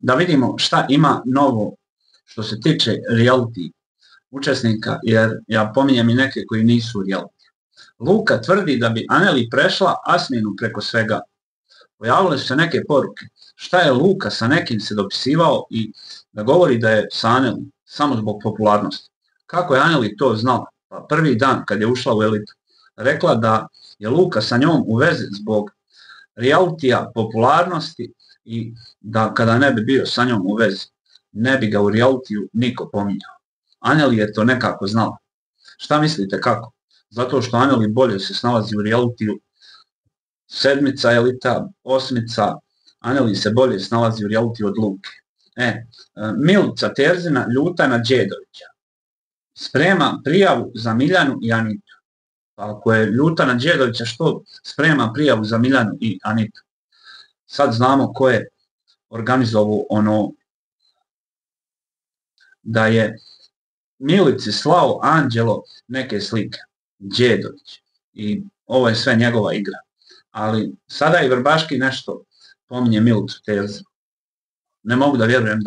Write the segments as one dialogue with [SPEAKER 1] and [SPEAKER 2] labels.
[SPEAKER 1] da vidimo šta ima novo što se tiče reality učesnika, jer ja pominjem i neke koji nisu reality. Luka tvrdi da bi Aneli prešla Asminu preko svega. Pojavile su se neke poruke. Šta je Luka sa nekim se dopisivao i da govori da je sa Aneli samo zbog popularnosti. Kako je Aneli to znala? Pa prvi dan kad je ušla u elitu. Rekla da je Luka sa njom u vezi zbog realitija, popularnosti i da kada ne bi bio sa njom u vezi, ne bi ga u realitiju niko pominjao. Aneli je to nekako znala. Šta mislite kako? Zato što Aneli bolje se snalazi u realitiju, 7. elita, 8. Aneli se bolje snalazi u realitiju od Luke. Milica Terzina ljuta na Đedovića. Sprema prijavu za Miljanu i Anitu. Pa ako je ljuta na Đedovića, što sprema prijavu za Miljanu i Anitu? Sad znamo ko je organizovao ono da je Milici slao Anđelo neke slike. Đedović. I ovo je sve njegova igra. Ali sada i Vrbaški nešto pominje Milicu Terzinu. Ne mogu da vjerujem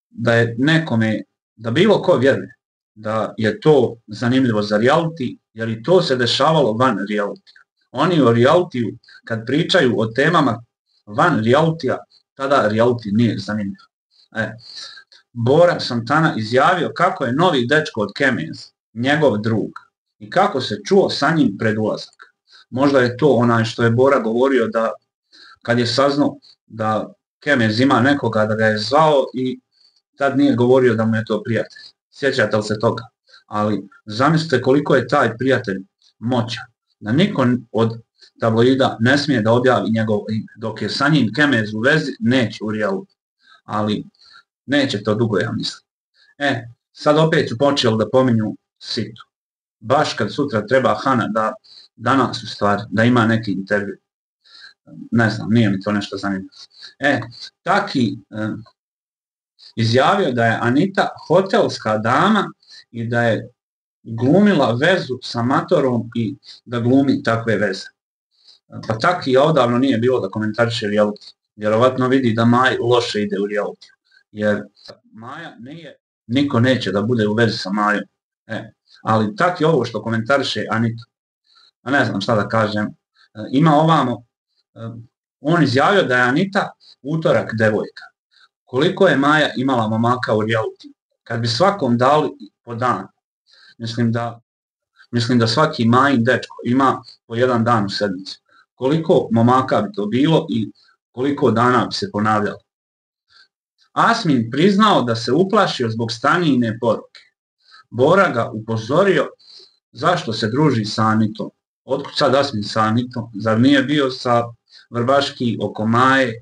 [SPEAKER 1] da je nekome, da bilo ko vjeruje da je to zanimljivo za reality, jer i to se dešavalo van realitija. Oni o realitiju, kad pričaju o temama van realitija, tada reality nije zanimljiv. Bora Santana izjavio kako je novi dečko od Kemez, njegov drug, i kako se čuo sa njim pred ulazak. Možda je to onaj što je Bora govorio da kad je saznao da Kemez ima nekoga da ga je zvao i tad nije govorio da mu je to prijatelj. Sjećate li se toga? Ali zamislite koliko je taj prijatelj moćan. Da niko od tabloida ne smije da objavi njegovo ime. Dok je sa njim Kemez u vezi, neće u reality. Ali neće to dugo, ja mislim. Sad opet su počeli da pominju Situ. Baš kad sutra treba Hana da danas u stvari, da ima neki intervju. Ne znam, nije mi to nešto zanimljivo. Taki izjavio da je Anita hotelska dama i da je glumila vezu sa Matorom i da glumi takve veze. Pa Taki odavno nije bilo da komentariše reality. Vjerovatno vidi da Maji loše ide u reality. Jer Maja nije, niko neće da bude u vezi sa Majom. Ali Taki ovo što komentariše Anitu, a ne znam šta da kažem, ima ovamo, on izjavio da je Anita utorak devojka. Koliko je Maja imala momaka u reality? Kad bi svakom dali po dan, mislim da svaki Majin dečko ima po jedan dan u sedmici. Koliko momaka bi to bilo i koliko dana bi se ponavljalo? Asmin priznao da se uplašio zbog Stanjine poruke. Bora ga upozorio zašto se druži sa Anitom. Otkud sad Asmin sa Anitom? Zar nije bio sa Vrbaški oko Maje?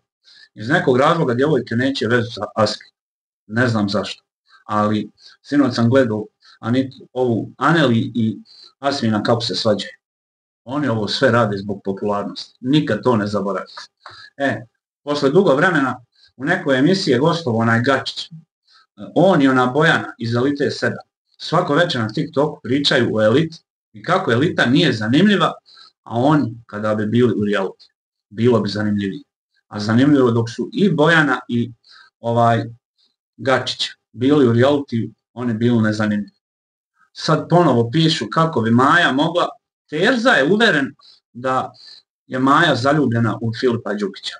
[SPEAKER 1] Iz nekog razloga djevojke neće vezu sa Asmin. Ne znam zašto. Ali sinoć sam gledao ovu Aneli i Asmina kako se svađaju. Oni ovo sve rade zbog popularnosti. Nikad to ne zaboravim. Posle dugo vremena u nekoj emisiji je gostovao onaj Gačić. On i ona Bojana iz Elite 7. Svako večer na TikToku pričaju o eliti i kako elita nije zanimljiva, a oni kada bi bili u reality, bilo bi zanimljiviji. A zanimljivo dok su i Bojana i Gačić bili u reality, oni bili nezanimljivi. Sad ponovo pišu kako bi Maja mogla, Terza je uveren da je Maja zaljubljena u Filipa Đukića.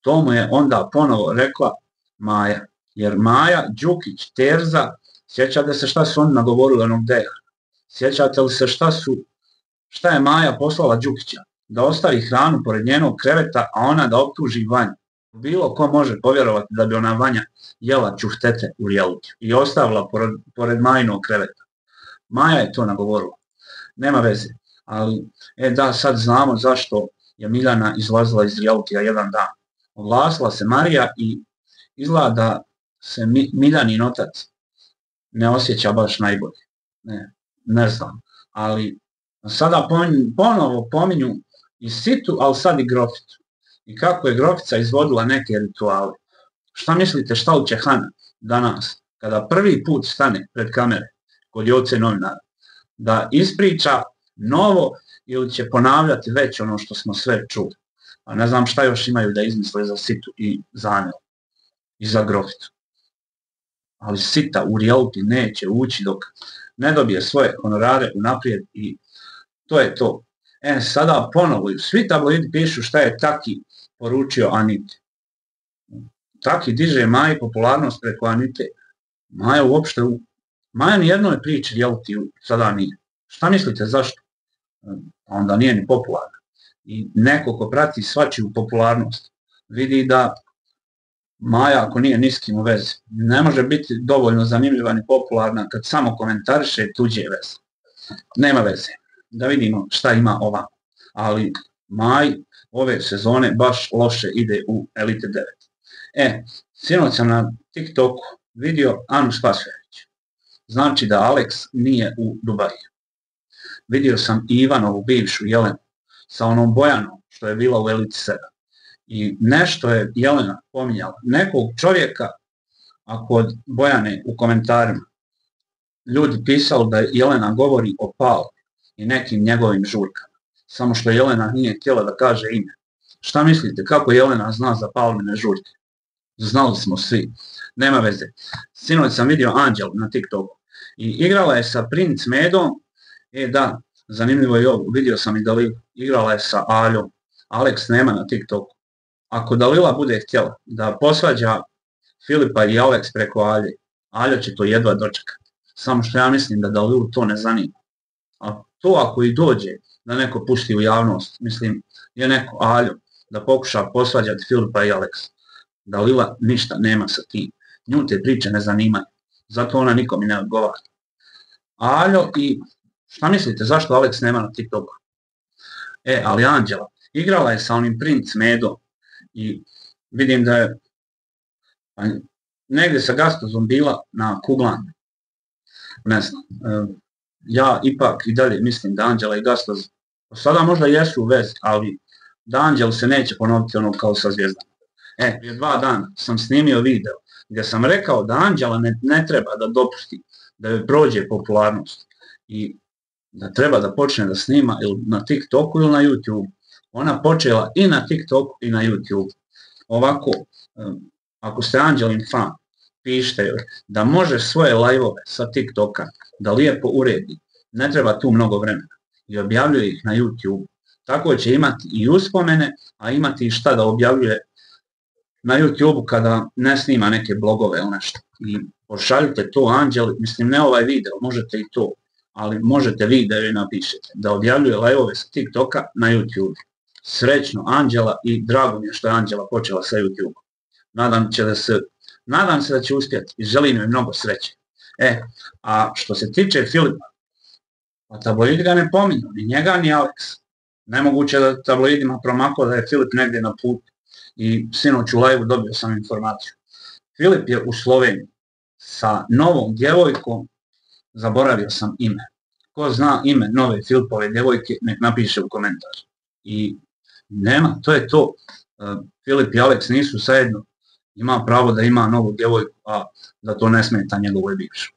[SPEAKER 1] To mu je onda ponovo rekla Maja, jer Maja, Đukić, Terza, sjećate se šta su oni nagovorili onog Deja? Sjećate li se šta je Maja poslala Đukića? Da ostavi hranu pored njenog kreveta, a ona da optuži Vanju. Bilo ko može povjerovati da bi ona Vanja jela čuftete u reality i ostavila pored Majinog kreveta. Maja je to nagovorila. Nema veze. Ali, da, sad znamo zašto je Miljana izlazila iz realitija jedan dan. Oglasila se Marija i izgleda da se Miljanin otac ne osjeća baš najbolje. Ne znam. Ali sada ponovo pominju i Situ, ali sad i Groficu. I kako je Grofica izvodila neke rituale. Šta mislite šta će Hana danas, kada prvi put stane pred kamere kod Joce novinara, da ispriča novo ili će ponavljati već ono što smo sve čuli? A ne znam šta još imaju da izmisle za Situ i za Anelu. i za grofitu. Ali sita u reality neće ući dok ne dobije svoje honorare unaprijed i to je to. Sada ponovo svi tabloidi pišu šta je Taki poručio Aniti. Taki diže Maji popularnost preko Anite. Maja ni jednoj priči reality sada nije. Šta mislite zašto? Onda nije ni popularna. I neko ko prati svačiju popularnost vidi da Maja, ako nije ni s kim u vezi, ne može biti dovoljno zanimljiva ni popularna kad samo komentariše tuđe veze. Nema veze. Da vidimo šta ima ova. Ali Maj ove sezone baš loše ide u Elite 9. Sinoć sam na TikToku vidio Anu Spasojević. Znači da Alex nije u Dubaju. Vidio sam i Ivanovu bivšu Jelenu sa onom Bojanom što je bila u Elite 7. I nešto je Jelena pominjala. Nekog čovjeka, a kod Bojane u komentarima ljudi pisali da Jelena govori o Paolu i nekim njegovim žurkama. Samo što Jelena nije htjela da kaže ime. Šta mislite, kako Jelena zna za Pauline žurke? Znali smo svi. Nema veze. Sinoć sam vidio Anđelu na TikToku i igrala je sa Princ Medom. Da, zanimljivo je ovo. Vidio sam i Dalilu. Igrala je sa Aljom. Alex nema na TikToku. Ako Dalila bude htjela da posvađa Filipa i Alex preko Alje, Alja će to jedva dočekati. Samo što ja mislim da Dalilu to ne zanima. A to ako i dođe da neko pusti u javnost, mislim, je neko Alju da pokuša posvađati Filipa i Alex. Dalila ništa nema sa tim. Nju te priče ne zanimaju. Zato ona nikom i ne odgovara. Aljo i šta mislite zašto Alex nema na TikToku? Ali Anđela igrala je sa onim Princ Medom i vidim da je negdje sa Gastozom bila na kuglanju. Ne znam. Ja ipak i dalje mislim da Anđela i Gastoz sada možda jesu u vezi, ali da Anđelu se neće ponoviti ono kao sa Zvijezdama. Prije 2 dana sam snimio video gdje sam rekao da Anđela ne treba da dopusti da joj prođe popularnost i da treba da počne da snima ili na TikToku ili na YouTube. Ona počela i na TikToku i na YouTube. Ovako, ako ste Anđelin fan, pišite joj da može svoje live-ove sa TikToka da lijepo uredi. Ne treba tu mnogo vremena i objavljuje ih na YouTube. Tako će imati i uspomene, a imati i šta da objavljuje na YouTube kada ne snima neke blogove ili nešto. I pošaljite to Anđeli, mislim ne ovaj video, možete i to, ali možete vi da joj napišete, da objavljuje live-ove sa TikToka na YouTube. Srećno Anđela i drago mi je što je Anđela počela sa YouTube. Nadam se da će uspjeti i želim joj mnogo sreće. A što se tiče Filipa, pa tabloidi ga ne pominju, ni njega ni Alex. Nemoguće da tabloidima promaklo da je Filip negdje na putu. I sinoć u live dobio sam informaciju. Filip je u Sloveniji sa novom djevojkom, zaboravio sam ime. Ko zna ime nove Filipove djevojke, nek napiše u komentar. I nema, to je to. Filip i Alex nisu zajedno, ima pravo da ima novu djevojku, a da to ne smeta njegovoj bivšoj.